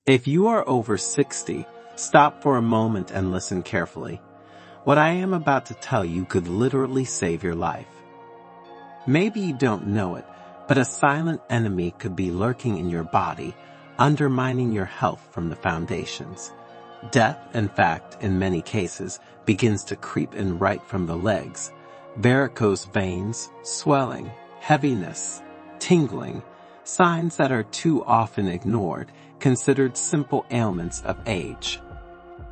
If you are over 60, stop for a moment and listen carefully. What I am about to tell you could literally save your life. Maybe you don't know it, but a silent enemy could be lurking in your body, undermining your health from the foundations. Death, in fact, in many cases, begins to creep in right from the legs. Varicose veins, swelling, heaviness, tingling, signs that are too often ignored, considered simple ailments of age.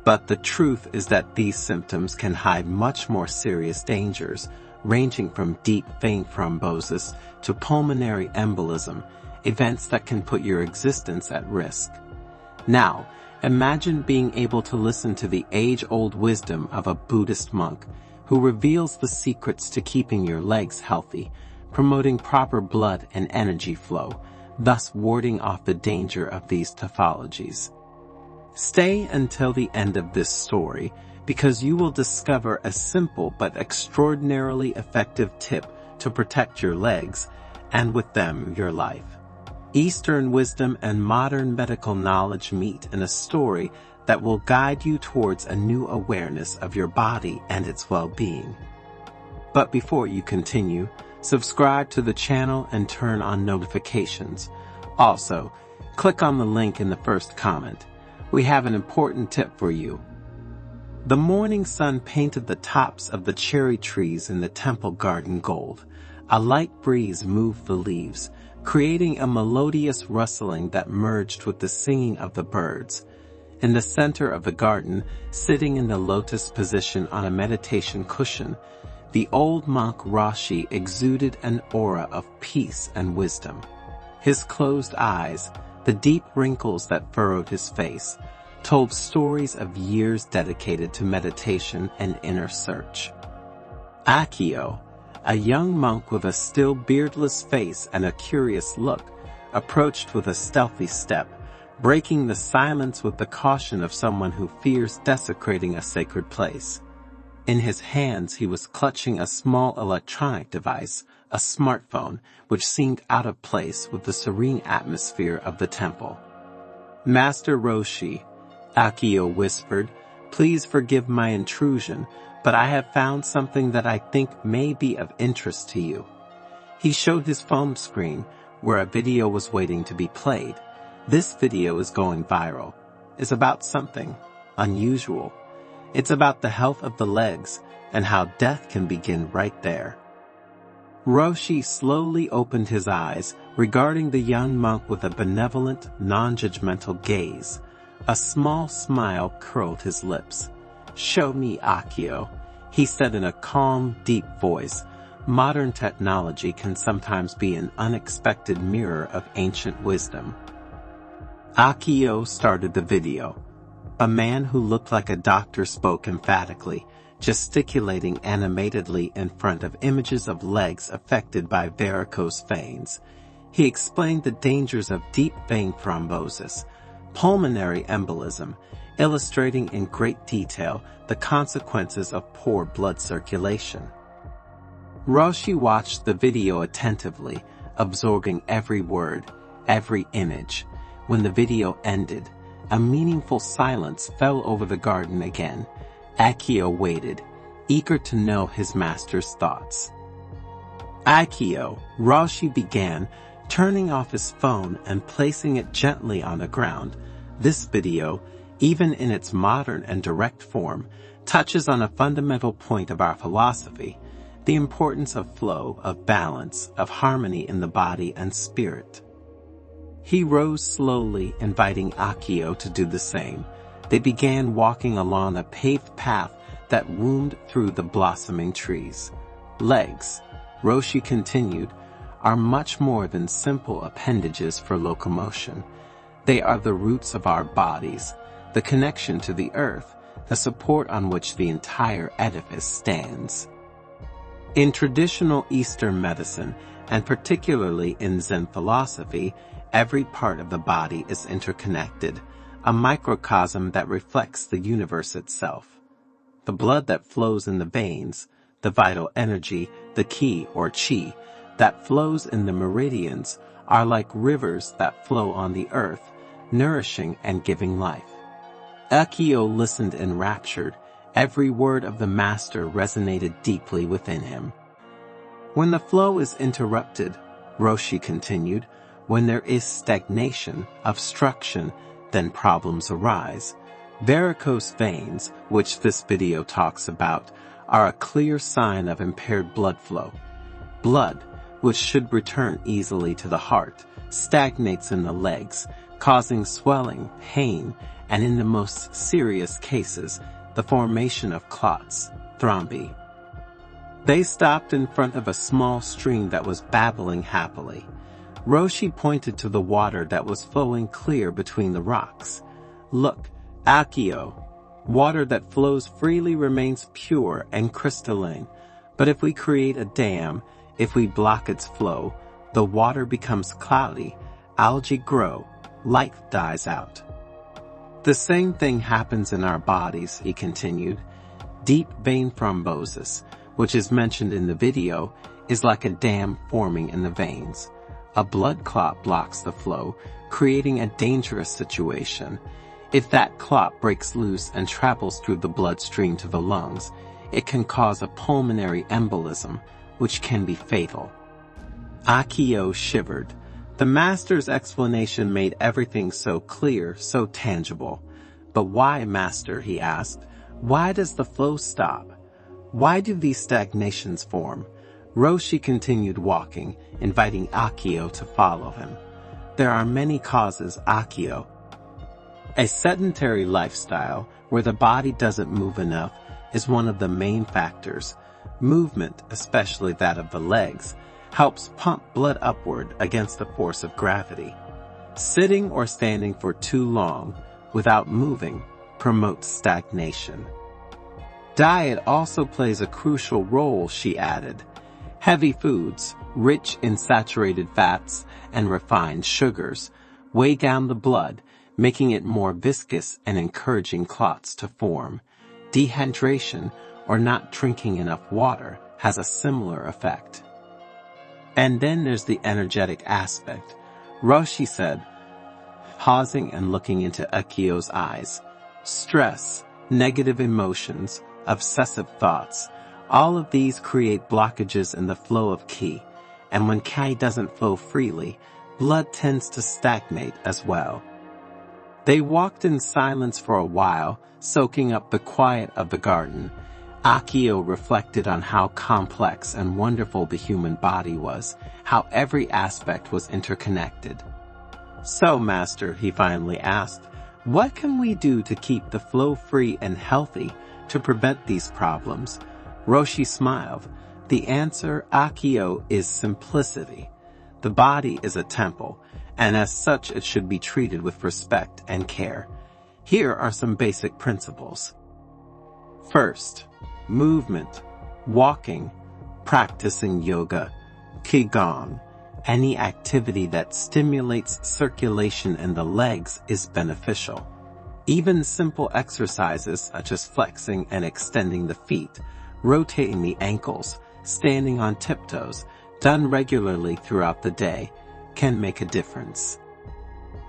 But the truth is that these symptoms can hide much more serious dangers, ranging from deep vein thrombosis to pulmonary embolism, events that can put your existence at risk. Now, imagine being able to listen to the age-old wisdom of a Buddhist monk who reveals the secrets to keeping your legs healthy, promoting proper blood and energy flow, thus warding off the danger of these pathologies. Stay until the end of this story, because you will discover a simple but extraordinarily effective tip to protect your legs, and with them your life. Eastern wisdom and modern medical knowledge meet in a story that will guide you towards a new awareness of your body and its well-being. But before you continue, subscribe to the channel and turn on notifications. Also, click on the link in the first comment. We have an important tip for you. The morning sun painted the tops of the cherry trees in the temple garden gold. A light breeze moved the leaves, creating a melodious rustling that merged with the singing of the birds. In the center of the garden, sitting in the lotus position on a meditation cushion, the old monk Roshi exuded an aura of peace and wisdom. His closed eyes, the deep wrinkles that furrowed his face, told stories of years dedicated to meditation and inner search. Akio, a young monk with a still beardless face and a curious look, approached with a stealthy step, breaking the silence with the caution of someone who fears desecrating a sacred place. In his hands he was clutching a small electronic device, a smartphone, which seemed out of place with the serene atmosphere of the temple. "Master Roshi," Akio whispered, "please forgive my intrusion, but I have found something that I think may be of interest to you." He showed his phone screen, where a video was waiting to be played. This video is going viral. It's about something unusual. It's about the health of the legs and how death can begin right there. Roshi slowly opened his eyes, regarding the young monk with a benevolent, non-judgmental gaze. A small smile curled his lips. "Show me, Akio," he said in a calm, deep voice. Modern technology can sometimes be an unexpected mirror of ancient wisdom. Akio started the video. A man who looked like a doctor spoke emphatically, gesticulating animatedly in front of images of legs affected by varicose veins. He explained the dangers of deep vein thrombosis, pulmonary embolism, illustrating in great detail the consequences of poor blood circulation. Roshi watched the video attentively, absorbing every word, every image. When the video ended, a meaningful silence fell over the garden again. Akio waited, eager to know his master's thoughts. "Akio," Roshi began, turning off his phone and placing it gently on the ground. "This video, even in its modern and direct form, touches on a fundamental point of our philosophy, the importance of flow, of balance, of harmony in the body and spirit." He rose slowly, inviting Akio to do the same. They began walking along a paved path that wound through the blossoming trees. "Legs," Roshi continued, "are much more than simple appendages for locomotion. They are the roots of our bodies, the connection to the earth, the support on which the entire edifice stands." In traditional Eastern medicine, and particularly in Zen philosophy, every part of the body is interconnected, a microcosm that reflects the universe itself. The blood that flows in the veins, the vital energy, the ki or chi, that flows in the meridians, are like rivers that flow on the earth, nourishing and giving life. Akio listened enraptured. Every word of the master resonated deeply within him. When the flow is interrupted, Roshi continued, when there is stagnation, obstruction, then problems arise. Varicose veins, which this video talks about, are a clear sign of impaired blood flow. Blood, which should return easily to the heart, stagnates in the legs, causing swelling, pain, and in the most serious cases, the formation of clots, thrombi. They stopped in front of a small stream that was babbling happily. Roshi pointed to the water that was flowing clear between the rocks. Look, Akio, water that flows freely remains pure and crystalline. But if we create a dam, if we block its flow, the water becomes cloudy, algae grow, life dies out. The same thing happens in our bodies, he continued. Deep vein thrombosis, which is mentioned in the video, is like a dam forming in the veins. A blood clot blocks the flow, creating a dangerous situation. If that clot breaks loose and travels through the bloodstream to the lungs, it can cause a pulmonary embolism, which can be fatal. Akio shivered. The master's explanation made everything so clear, so tangible. But why, master, he asked. Why does the flow stop? Why do these stagnations form? Roshi continued walking, inviting Akio to follow him. There are many causes, Akio. A sedentary lifestyle, where the body doesn't move enough, is one of the main factors. Movement, especially that of the legs, helps pump blood upward against the force of gravity. Sitting or standing for too long, without moving, promotes stagnation. Diet also plays a crucial role, she added. Heavy foods, rich in saturated fats and refined sugars, weigh down the blood, making it more viscous and encouraging clots to form. Dehydration, or not drinking enough water, has a similar effect. And then there's the energetic aspect. Roshi said, pausing and looking into Akio's eyes. Stress, negative emotions, obsessive thoughts, all of these create blockages in the flow of ki, and when ki doesn't flow freely, blood tends to stagnate as well. They walked in silence for a while, soaking up the quiet of the garden. Akio reflected on how complex and wonderful the human body was, how every aspect was interconnected. So, master, he finally asked, what can we do to keep the flow free and healthy to prevent these problems? Roshi smiled. The answer, Akio, is simplicity. The body is a temple, and as such it should be treated with respect and care. Here are some basic principles. First, movement, walking, practicing yoga, qigong. Any activity that stimulates circulation in the legs is beneficial. Even simple exercises such as flexing and extending the feet, rotating the ankles, standing on tiptoes, done regularly throughout the day, can make a difference.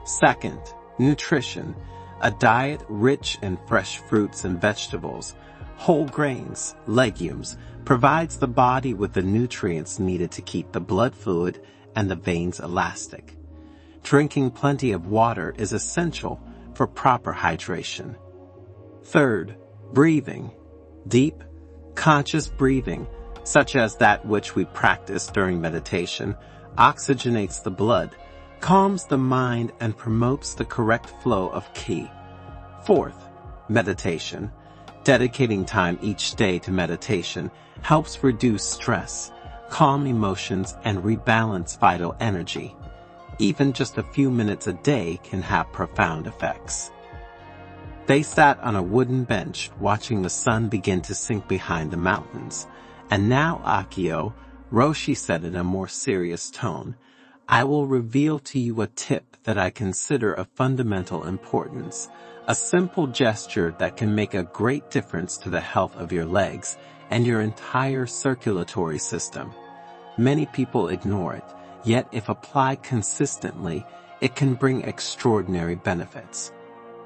Second, nutrition. A diet rich in fresh fruits and vegetables, whole grains, legumes, provides the body with the nutrients needed to keep the blood fluid and the veins elastic. Drinking plenty of water is essential for proper hydration. Third, breathing. Deep, conscious breathing, such as that which we practice during meditation, oxygenates the blood, calms the mind, and promotes the correct flow of ki. Fourth, meditation. Dedicating time each day to meditation helps reduce stress, calm emotions, and rebalance vital energy. Even just a few minutes a day can have profound effects. They sat on a wooden bench watching the sun begin to sink behind the mountains. And now, Akio, Roshi said in a more serious tone, I will reveal to you a tip that I consider of fundamental importance, a simple gesture that can make a great difference to the health of your legs and your entire circulatory system. Many people ignore it, yet if applied consistently, it can bring extraordinary benefits.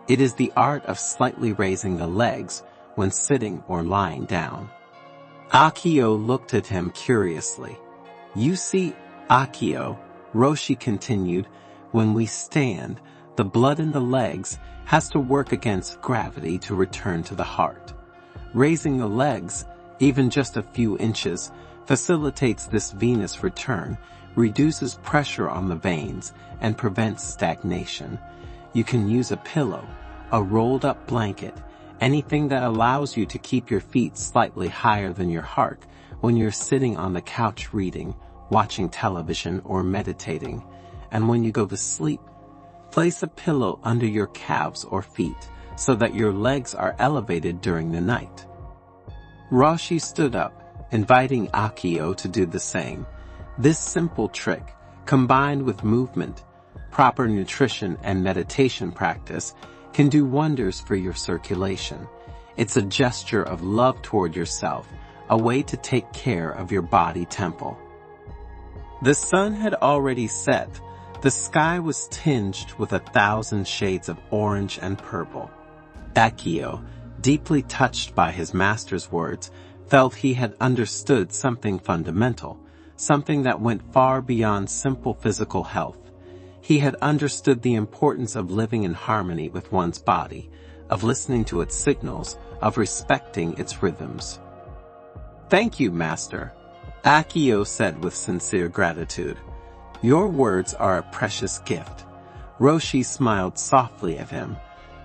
It is the art of slightly raising the legs when sitting or lying down. Akio looked at him curiously. You see, Akio, Roshi continued, when we stand, the blood in the legs has to work against gravity to return to the heart. Raising the legs, even just a few inches, facilitates this venous return, reduces pressure on the veins, and prevents stagnation. You can use a pillow, a rolled-up blanket, anything that allows you to keep your feet slightly higher than your heart when you're sitting on the couch reading, watching television, or meditating. And when you go to sleep, place a pillow under your calves or feet so that your legs are elevated during the night. Roshi stood up, inviting Akio to do the same. This simple trick, combined with movement, proper nutrition, and meditation practice, can do wonders for your circulation. It's a gesture of love toward yourself, a way to take care of your body temple. The sun had already set. The sky was tinged with 1,000 shades of orange and purple. Akio, deeply touched by his master's words, felt he had understood something fundamental, something that went far beyond simple physical health. He had understood the importance of living in harmony with one's body, of listening to its signals, of respecting its rhythms. Thank you, Master, Akio said with sincere gratitude. Your words are a precious gift. Roshi smiled softly at him.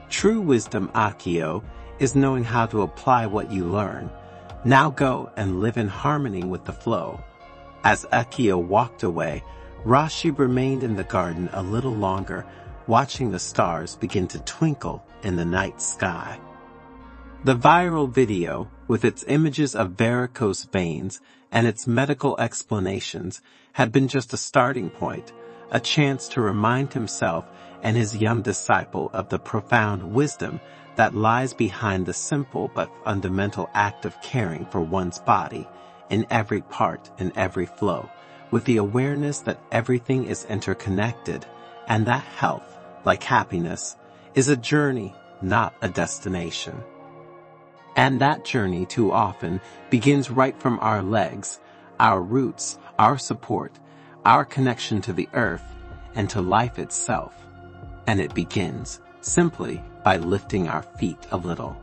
True wisdom, Akio, is knowing how to apply what you learn. Now go and live in harmony with the flow. As Akio walked away, Roshi remained in the garden a little longer, watching the stars begin to twinkle in the night sky. The viral video, with its images of varicose veins and its medical explanations, had been just a starting point, a chance to remind himself and his young disciple of the profound wisdom that lies behind the simple but fundamental act of caring for one's body in every part and every flow, with the awareness that everything is interconnected and that health, like happiness, is a journey, not a destination. And that journey too often begins right from our legs, our roots, our support, our connection to the earth and to life itself. And it begins simply by lifting our feet a little.